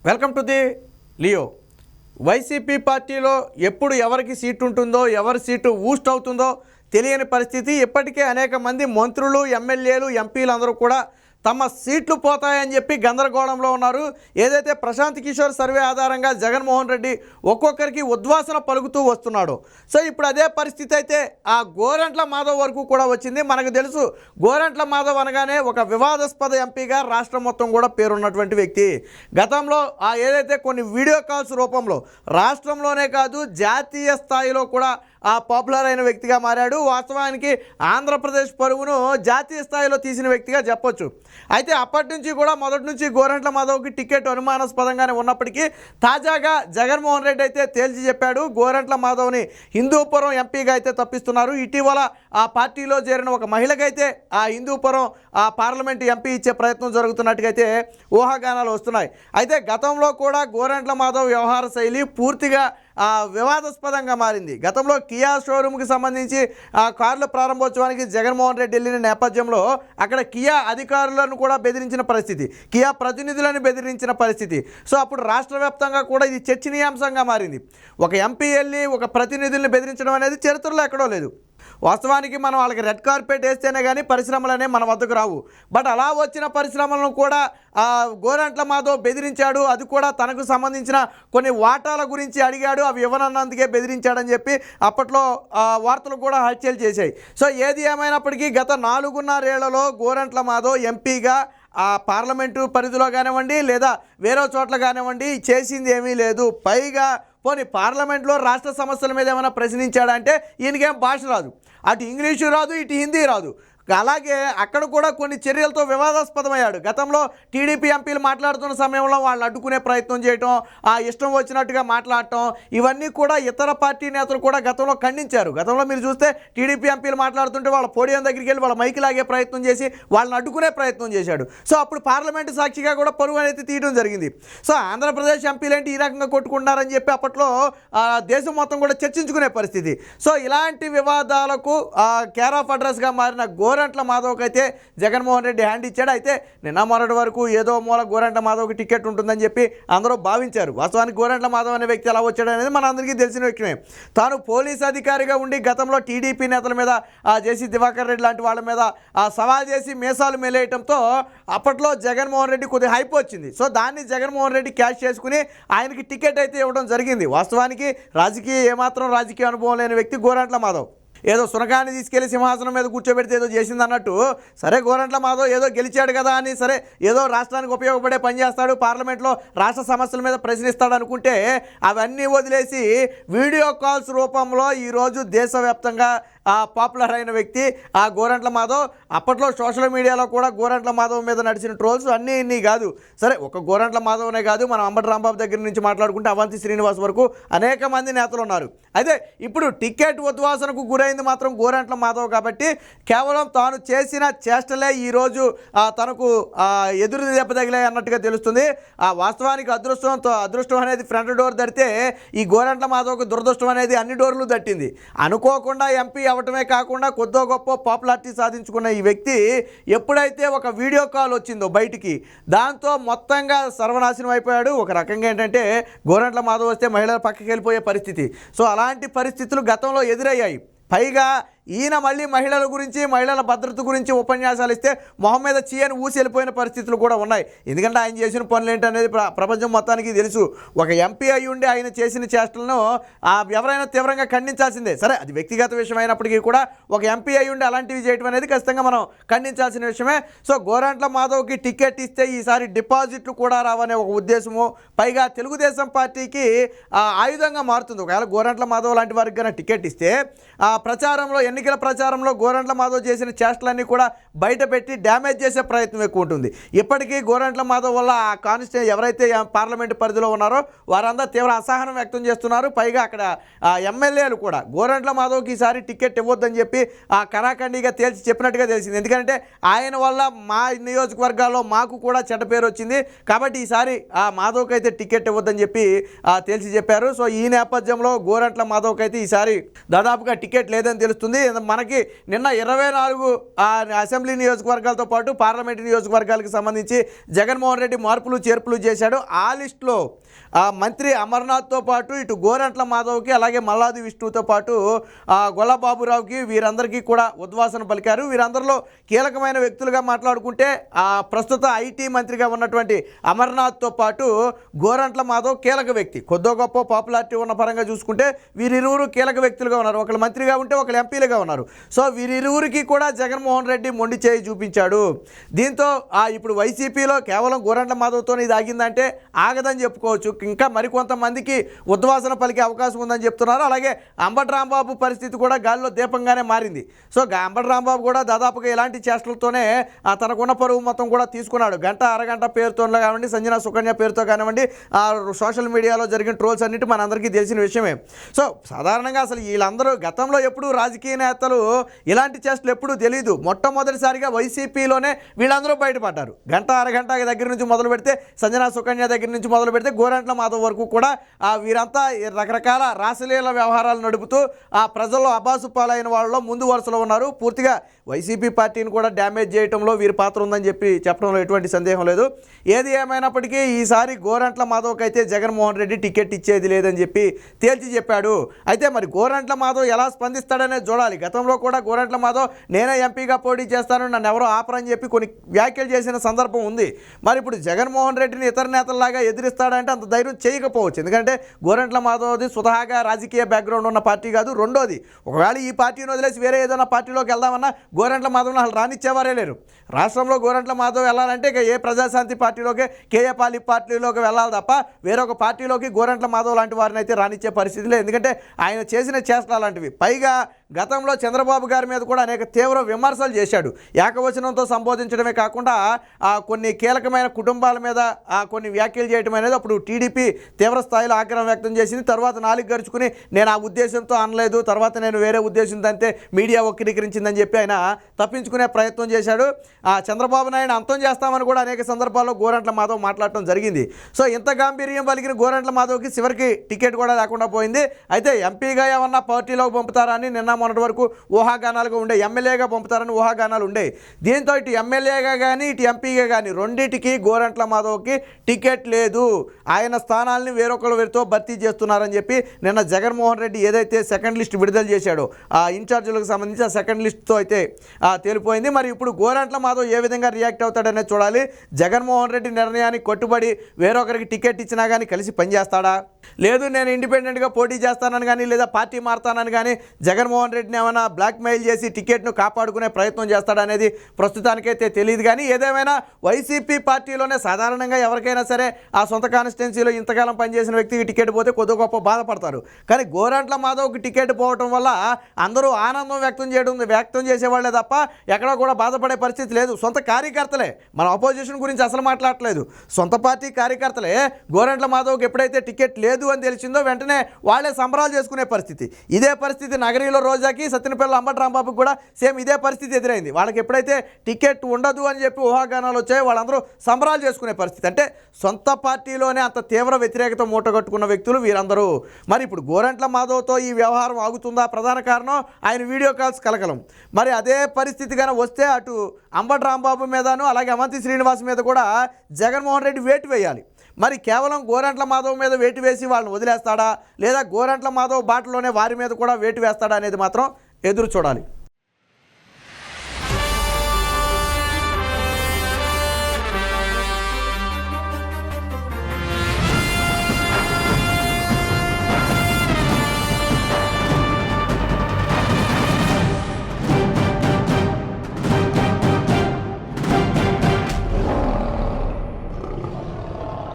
Welcome to the Leo. YCP పార్టీలో ఎప్పుడు ఎవరికి సీటు ఉంటుందో, ఎవరి సీటు ఊస్ట్ అవుతుందో తెలియని పరిస్థితి. ఇప్పటికే అనేక మంది మంత్రులు, ఎమ్మెల్యేలు, ఎంపీలు అందరూ కూడా తమ సీట్లు పోతాయని చెప్పి గందరగోళంలో ఉన్నారు. ఏదైతే ప్రశాంత్ కిషోర్ సర్వే ఆధారంగా జగన్మోహన్ రెడ్డి ఒక్కొక్కరికి ఉద్వాసన పలుకుతూ వస్తున్నాడు. సో ఇప్పుడు అదే పరిస్థితి అయితే ఆ గోరంట్ల మాధవ్ వరకు కూడా వచ్చింది. మనకు తెలుసు, గోరంట్ల మాధవ్ అనగానే ఒక వివాదాస్పద ఎంపీగా రాష్ట్రం మొత్తం కూడా పేరున్నటువంటి వ్యక్తి. గతంలో ఏదైతే కొన్ని వీడియో కాల్స్ రూపంలో రాష్ట్రంలోనే కాదు జాతీయ స్థాయిలో కూడా పాపులర్ అయిన వ్యక్తిగా మారాడు. వాస్తవానికి ఆంధ్రప్రదేశ్ పరువును జాతీయ స్థాయిలో తీసిన వ్యక్తిగా చెప్పొచ్చు. అయితే అప్పటి నుంచి కూడా మొదటి నుంచి గోరంట్ల మాధవ్కి టికెట్ అనుమానాస్పదంగానే ఉన్నప్పటికీ తాజాగా జగన్మోహన్ రెడ్డి అయితే తేల్చి చెప్పాడు, గోరంట్ల మాధవ్ని హిందూపురం ఎంపీగా అయితే తప్పిస్తున్నారు. ఇటీవల ఆ పార్టీలో చేరిన ఒక మహిళకైతే ఆ హిందూపురం పార్లమెంటు ఎంపీ ఇచ్చే ప్రయత్నం జరుగుతున్నట్టుగా అయితే ఊహాగానాలు వస్తున్నాయి. అయితే గతంలో కూడా గోరంట్ల మాధవ్ వ్యవహార శైలి పూర్తిగా వివాదాస్పదంగా మారింది. గతంలో కియా షోరూమ్కి సంబంధించి కార్ల ప్రారంభోత్సవానికి జగన్మోహన్ రెడ్డి వెళ్ళిన నేపథ్యంలో అక్కడ కియా అధికారులను కూడా బెదిరించిన పరిస్థితి, కియా ప్రతినిధులను బెదిరించిన పరిస్థితి. సో అప్పుడు రాష్ట్ర వ్యాప్తంగా కూడా ఇది చర్చనీయాంశంగా మారింది. ఒక ఎంపీ వెళ్ళి ఒక ప్రతినిధుల్ని బెదిరించడం అనేది చరిత్రలో ఎక్కడో లేదు. వాస్తవానికి మనం వాళ్ళకి రెడ్ కార్పెట్ వేస్తేనే కానీ పరిశ్రమలనే మన వద్దకు రావు. బట్ అలా వచ్చిన పరిశ్రమలను కూడా గోరంట్ల మాధవ్ బెదిరించాడు. అది కూడా తనకు సంబంధించిన కొన్ని వాటాల గురించి అడిగాడు, అవి ఇవ్వనన్నందుకే బెదిరించాడని చెప్పి అప్పట్లో వార్తలు కూడా హల్చల్ చేశాయి. సో ఏది ఏమైనప్పటికీ గత 4.5 ఏళ్లలో గోరంట్ల మాధవ్ ఎంపీగా పార్లమెంటు పరిధిలో కానివ్వండి లేదా వేరే చోట్ల కానివ్వండి చేసింది ఏమీ లేదు. పైగా పోనీ పార్లమెంట్లో రాష్ట్ర సమస్యల మీద ఏమైనా ప్రశ్నించాడంటే ఈయనకేం భాష రాదు, అటు ఇంగ్లీషు రాదు, ఇటు హిందీ రాదు. అలాగే అక్కడ కూడా కొన్ని చర్యలతో వివాదాస్పదమయ్యాడు. గతంలో టీడీపీ ఎంపీలు మాట్లాడుతున్న సమయంలో వాళ్ళు అడ్డుకునే ప్రయత్నం చేయటం, ఇష్టం వచ్చినట్టుగా మాట్లాడటం, ఇవన్నీ కూడా ఇతర పార్టీ నేతలు కూడా గతంలో ఖండించారు. గతంలో మీరు చూస్తే టీడీపీ ఎంపీలు మాట్లాడుతుంటే వాళ్ళ పోడియం దగ్గరికి వెళ్ళి వాళ్ళ మైకి లాగే ప్రయత్నం చేసి వాళ్ళని అడ్డుకునే ప్రయత్నం చేశాడు. సో అప్పుడు పార్లమెంటు సాక్షిగా కూడా పరువు అనేది తీయడం జరిగింది. సో ఆంధ్రప్రదేశ్ ఎంపీలేంటి ఈ రకంగా కొట్టుకుంటున్నారని చెప్పి అప్పట్లో దేశం మొత్తం కూడా చర్చించుకునే పరిస్థితి. సో ఇలాంటి వివాదాలకు కేర్ ఆఫ్ అడ్రస్గా మారిన గోరంట్ల మాధవ్కి అయితే జగన్మోహన్ రెడ్డి హ్యాండ్ ఇచ్చాడు. అయితే నిన్న మొన్నటి వరకు ఏదో మూల గోరంట్ల మాధవ్కి టికెట్ ఉంటుందని చెప్పి అందరూ భావించారు. వాస్తవానికి గోరంట్ల మాధవ్ అనే వ్యక్తి ఎలా వచ్చాడు అనేది మన అందరికీ తెలిసిన విషయమే. తాను పోలీస్ అధికారిగా ఉండి గతంలో టీడీపీ నేతల మీద జేసీ దివాకర్ రెడ్డి లాంటి వాళ్ళ మీద సవాల్ చేసి మీసాలు మెలేయటంతో అప్పట్లో జగన్మోహన్ రెడ్డి కొద్దిగా హైప్ వచ్చింది. సో దాన్ని జగన్మోహన్ రెడ్డి క్యాష్ చేసుకుని ఆయనకి టికెట్ అయితే ఇవ్వడం జరిగింది. వాస్తవానికి ఏమాత్రం రాజకీయ అనుభవం లేని వ్యక్తి గోరంట్ల మాధవ్. ఏదో సునకాన్ని తీసుకెళ్లి సింహాసనం మీద కూర్చోబెడితే ఏదో చేసింది అన్నట్టు, సరే గోరంట్ల మాధవ్ ఏదో గెలిచాడు కదా అని సరే ఏదో రాష్ట్రానికి ఉపయోగపడే పని చేస్తాడు, పార్లమెంట్లో రాష్ట్ర సమస్యల మీద ప్రశ్నిస్తాడు అనుకుంటే అవన్నీ వదిలేసి వీడియో కాల్స్ రూపంలో ఈరోజు దేశవ్యాప్తంగా పాపులర్ అయిన వ్యక్తి గోరంట్ల మాధవ్. అప్పట్లో సోషల్ మీడియాలో కూడా గోరంట్ల మాధవ్ మీద నడిచిన ట్రోల్స్ అన్నీ ఇన్ని కాదు. సరే ఒక గోరంట్ల మాధవ్నే కాదు, మనం అంబటి రాంబాబు దగ్గర నుంచి మాట్లాడుకుంటే అవంతి శ్రీనివాస్ వరకు అనేక మంది నేతలు ఉన్నారు. అయితే ఇప్పుడు టికెట్ ఉద్వాసనకు గురైంది మాత్రం గోరంట్ల మాధవ్ కాబట్టి కేవలం తాను చేసిన చేష్టలే ఈరోజు తనకు ఎదురు దెబ్బ తగిలాయి అన్నట్టుగా తెలుస్తుంది. వాస్తవానికి అదృష్టం అనేది ఫ్రంట్ డోర్ తడితే ఈ గోరంట్ల మాధవ్కు దురదృష్టం అనేది అన్ని డోర్లు తట్టింది. అనుకోకుండా ఎంపీ అవటమే కాకుండా కొద్దో గొప్ప పాపులారిటీ సాధించుకున్న ఈ వ్యక్తి ఎప్పుడైతే ఒక వీడియో కాల్ వచ్చిందో బయటికి, దాంతో మొత్తంగా సర్వనాశనం అయిపోయాడు. ఒక రకంగా ఏంటంటే గోరంట్ల మాధవ్ వస్తే మహిళల పక్కకి వెళ్ళిపోయే పరిస్థితి. సో అలాంటి పరిస్థితులు గతంలో ఎదురయ్యాయి. పైగా ఈయన మళ్ళీ మహిళల గురించి, మహిళల భద్రత గురించి ఉపన్యాసాలు ఇస్తే మొహం మీద చీయని ఊసి వెళ్ళిపోయిన పరిస్థితులు కూడా ఉన్నాయి. ఎందుకంటే ఆయన చేసిన పనులు ఏంటనేది ప్రపంచం మొత్తానికి తెలుసు. ఒక ఎంపీ అయి ఉండి ఆయన చేసిన చేష్టలను ఎవరైనా తీవ్రంగా ఖండించాల్సిందే. సరే అది వ్యక్తిగత విషయం అయినప్పటికీ కూడా ఒక ఎంపీ అయి ఉండి అలాంటివి చేయడం అనేది ఖచ్చితంగా మనం ఖండించాల్సిన విషయమే. సో గోరంట్ల మాధవ్కి టికెట్ ఇస్తే ఈసారి డిపాజిట్లు కూడా రావనే ఒక ఉద్దేశము, పైగా తెలుగుదేశం పార్టీకి ఆయుధంగా మారుతుంది. ఒకవేళ గోరంట్ల మాధవ్ లాంటి వారికి కన్నా టికెట్ ఇస్తే ప్రచారంలో, ఎన్నికల ప్రచారంలో గోరంట్ల మాధవ్ చేసిన చేష్టలన్నీ కూడా బయట పెట్టి డ్యామేజ్ చేసే ప్రయత్నం ఎక్కువ ఉంటుంది. ఇప్పటికీ గోరంట్ల మాధవ్ వల్ల ఎవరైతే పార్లమెంటు పరిధిలో ఉన్నారో వారందరూ తీవ్ర అసహనం వ్యక్తం చేస్తున్నారు. పైగా అక్కడ ఎమ్మెల్యేలు కూడా గోరంట్ల మాధవ్కి ఈసారి టికెట్ ఇవ్వద్దని చెప్పి కరాఖండిగా తేల్చి చెప్పినట్టుగా తెలిసింది. ఎందుకంటే ఆయన వల్ల మా నియోజకవర్గాల్లో మాకు కూడా చెడ్డ పేరు వచ్చింది కాబట్టి ఈసారి మాధవ్కి అయితే టికెట్ ఇవ్వద్దని చెప్పి తేల్చి చెప్పారు. సో ఈ నేపథ్యంలో గోరంట్ల మాధవ్కి అయితే ఈసారి దాదాపుగా టికెట్ లేదని తెలుస్తుంది. మనకి నిన్న 24 అసెంబ్లీ నియోజకవర్గాలతో పాటు పార్లమెంటు నియోజకవర్గాలకు సంబంధించి జగన్మోహన్ రెడ్డి మార్పులు చేర్పులు చేశాడు. ఆ లిస్టులో మంత్రి అమర్నాథ్తో పాటు ఇటు గోరంట్ల మాధవ్కి అలాగే మల్లాది విష్ణుతో పాటు గొల్లబాబురావుకి వీరందరికీ కూడా ఉద్వాసన పలికారు. వీరందరిలో కీలకమైన వ్యక్తులుగా మాట్లాడుకుంటే ప్రస్తుత ఐటీ మంత్రిగా ఉన్నటువంటి అమర్నాథ్తో పాటు గోరంట్ల మాధవ్ కీలక వ్యక్తి. కొద్దో గొప్ప పాపులారిటీ ఉన్న పరంగా చూసుకుంటే వీరిరువురు కీలక వ్యక్తులుగా ఉన్నారు. ఒకళ్ళు మంత్రిగా ఉంటే ఒకళ్ళు ఎంపీలుగా ఉన్నారు. సో వీరిరువురికి కూడా జగన్మోహన్ రెడ్డి మొండి చేయి చూపించాడు. దీంతో ఇప్పుడు వైసీపీలో కేవలం గోరంట్ల మాధవ్తో ఇది ఆగిందంటే ఆగదని చెప్పుకోవచ్చు. ఇంకా మరికొంతమందికి ఉద్వాసన పలికే అవకాశం ఉందని చెప్తున్నారు. అలాగే అంబటి రాంబాబు పరిస్థితి కూడా గాలిలో దీపంగానే మారింది. సో అంబటి రాంబాబు కూడా దాదాపుగా ఇలాంటి చేష్టలతోనే తనకున్న పరువు మొత్తం కూడా తీసుకున్నాడు. గంట అరగంట పేరుతో కానివ్వండి, సంజన సుకన్య పేరుతో కానివ్వండి, సోషల్ మీడియాలో జరిగిన ట్రోల్స్ అన్నిటి మనందరికీ తెలిసిన విషయమే. సో సాధారణంగా అసలు వీళ్ళందరూ గతంలో ఎప్పుడు రాజకీయ నేతలు ఇలాంటి చేష్టలు ఎప్పుడూ తెలియదు. మొట్టమొదటిసారిగా వైసీపీలోనే వీళ్ళందరూ బయటపడ్డారు. గంట అరగంట దగ్గర నుంచి మొదలు పెడితే, సంజన సుకన్య దగ్గర నుంచి మొదలు పెడితే గోరంట్ల మాధవ్ వరకు కూడా వీరంతా రకరకాల రాసలీల వ్యవహారాలు నడుపుతూ ప్రజల్లో అబాసు పాలైన వాళ్ళలో ముందు వరుసలో ఉన్నారు. పూర్తిగా వైసీపీ పార్టీని కూడా డ్యామేజ్ చేయడంలో వీరి పాత్ర ఉందని చెప్పడంలో ఎటువంటి సందేహం లేదు. ఏది ఏమైనప్పటికీ ఈసారి గోరంట్ల మాధవ్కి అయితే జగన్మోహన్ రెడ్డి టికెట్ ఇచ్చేది లేదని చెప్పి తేల్చి చెప్పాడు. అయితే మరి గోరంట్ల మాధవ్ ఎలా స్పందిస్తాడనేది చూడాలి. గతంలో కూడా గోరంట్ల మాధవ్ నేనే ఎంపీగా పోటీ చేస్తాను, నన్ను ఎవరో ఆపరని చెప్పి కొన్ని వ్యాఖ్యలు చేసిన సందర్భం ఉంది. మరి ఇప్పుడు జగన్మోహన్ రెడ్డిని ఇతర నేతల్లాగా ఎదిరిస్తాడంటే అంత ధైర్యం చేయకపోవచ్చు. ఎందుకంటే గోరంట్ల మాధవ్ది స్వతహాగా రాజకీయ బ్యాక్గ్రౌండ్ ఉన్న పార్టీ కాదు. రెండోది, ఒకవేళ ఈ పార్టీని వదిలేసి వేరే ఏదైనా పార్టీలోకి వెళ్దామన్నా గోరంట్ల మాధవ్ని అసలు రానిచ్చేవారే లేరు. రాష్ట్రంలో గోరంట్ల మాధవ్ వెళ్ళాలంటే ఇక ఏ ప్రజాశాంతి పార్టీలోకి, కేఏ పాలి పార్టీలోకి వెళ్ళాలి తప్ప వేరొక పార్టీలోకి గోరంట్ల మాధవ్ లాంటి వారిని అయితే రానిచ్చే పరిస్థితి లేదు. ఎందుకంటే ఆయన చేసిన చేష్టలు అలాంటివి. పైగా గతంలో చంద్రబాబు గారి మీద కూడా అనేక తీవ్ర విమర్శలు చేశాడు. ఏకవచనంతో సంబోధించడమే కాకుండా కొన్ని కీలకమైన కుటుంబాల మీద కొన్ని వ్యాఖ్యలు చేయడం అనేది అప్పుడు టీడీపీ తీవ్ర స్థాయిలో ఆగ్రహం వ్యక్తం చేసింది. తర్వాత నాలుగు గరుచుకుని నేను ఆ ఉద్దేశంతో అనలేదు, తర్వాత నేను వేరే ఉద్దేశంతో అంతే మీడియా వక్రీకరించిందని చెప్పి ఆయన తప్పించుకునే ప్రయత్నం చేశాడు. చంద్రబాబు నాయుడు అంతం చేస్తామని కూడా అనేక సందర్భాల్లో గోరంట్ల మాధవ్ మాట్లాడటం జరిగింది. సో ఇంత గాంభీర్యం పలికిన గోరంట్ల మాధవ్కి చివరికి టికెట్ కూడా లేకుండా పోయింది. అయితే ఎంపీగా ఏమన్నా పార్టీలోకి పంపుతారని నిన్న మొన్నటి వరకు ఊహాగానాలుగా ఉండే, ఎమ్మెల్యేగా పంపుతారని ఊహాగానాలు ఉండే. దీంతో ఇటు ఎమ్మెల్యేగా కానీ ఇటు ఎంపీగా కానీ రెండింటికి గోరంట్ల మాధవ్కి టికెట్ లేదు. ఆయన స్థానాల్ని వేరొకరితో భర్తీ చేస్తున్నారని చెప్పి నిన్న జగన్మోహన్ రెడ్డి ఏదైతే సెకండ్ లిస్ట్ విడుదల చేశాడో ఆ ఇన్ఛార్జీలకు సంబంధించి ఆ సెకండ్ లిస్ట్తో అయితే తేలిపోయింది. మరి ఇప్పుడు గోరంట్ల మాధవ్ ఏ విధంగా రియాక్ట్ అవుతాడనేది చూడాలి. జగన్మోహన్ రెడ్డి నిర్ణయానికి కట్టుబడి వేరొకరికి టికెట్ ఇచ్చినా కానీ కలిసి పనిచేస్తాడా, లేదు నేను ఇండిపెండెంట్గా పోటీ చేస్తానని కానీ లేదా పార్టీ మారుతానని కానీ జగన్మోహన్ రెడ్డిని ఏమైనా బ్లాక్మెయిల్ చేసి టికెట్ను కాపాడుకునే ప్రయత్నం చేస్తాడనేది ప్రస్తుతానికైతే తెలియదు. కానీ ఏదేమైనా వైసీపీ పార్టీలోనే సాధారణంగా ఎవరికైనా సరే ఆ సొంత కాన్స్టిట్యున్సీలో ఇంతకాలం పనిచేసిన వ్యక్తికి టికెట్ పోతే కొద్ది గొప్ప బాధపడతారు. కానీ గోరంట్ల మాధవ్కి టికెట్ పోవటం వల్ల అందరూ ఆనందం వ్యక్తం చేసేవాళ్లే తప్ప ఎక్కడా కూడా బాధపడే పరిస్థితి లేదు. సొంత కార్యకర్తలే, మన అపోజిషన్ గురించి అసలు మాట్లాడట్లేదు, సొంత పార్టీ కార్యకర్తలే గోరంట్ల మాధవ్కి ఎప్పుడైతే టికెట్ లేదు అని తెలిసిందో వెంటనే వాళ్ళే సంబరాలు చేసుకునే పరిస్థితి. ఇదే పరిస్థితి నగరిలో రోజాకి, సత్యనపల్లి అంబటి రాంబాబుకి కూడా సేమ్ ఇదే పరిస్థితి ఎదురైంది. వాళ్ళకి ఎప్పుడైతే టికెట్ ఉండదు అని చెప్పి ఊహాగానాలు వచ్చాయో వాళ్ళందరూ సంబరాలు చేసుకునే పరిస్థితి. అంటే సొంత పార్టీలోనే అంత తీవ్ర వ్యతిరేకత మూటగట్టుకున్న వ్యక్తులు వీరందరూ. మరి ఇప్పుడు గోరంట్ల మాధవ్తో ఈ వ్యవహారం ఆగుతుందా? ప్రధాన కారణం ఆయన వీడియో కాల్స్ కలకలం. మరి అదే పరిస్థితి కనుక వస్తే అటు అంబటి రాంబాబు మీదను అలాగే అవంతి శ్రీనివాస్ మీద కూడా జగన్మోహన్ రెడ్డి వేటు వేయాలి. మరి కేవలం గోరంట్ల మాధవ్ మీద వేటు వేసి వాళ్ళని వదిలేస్తాడా, లేదా గోరంట్ల మాధవ్ బాటలోనే వారి మీద కూడా వేటు వేస్తాడా అనేది మాత్రం ఎదురు చూడాలి.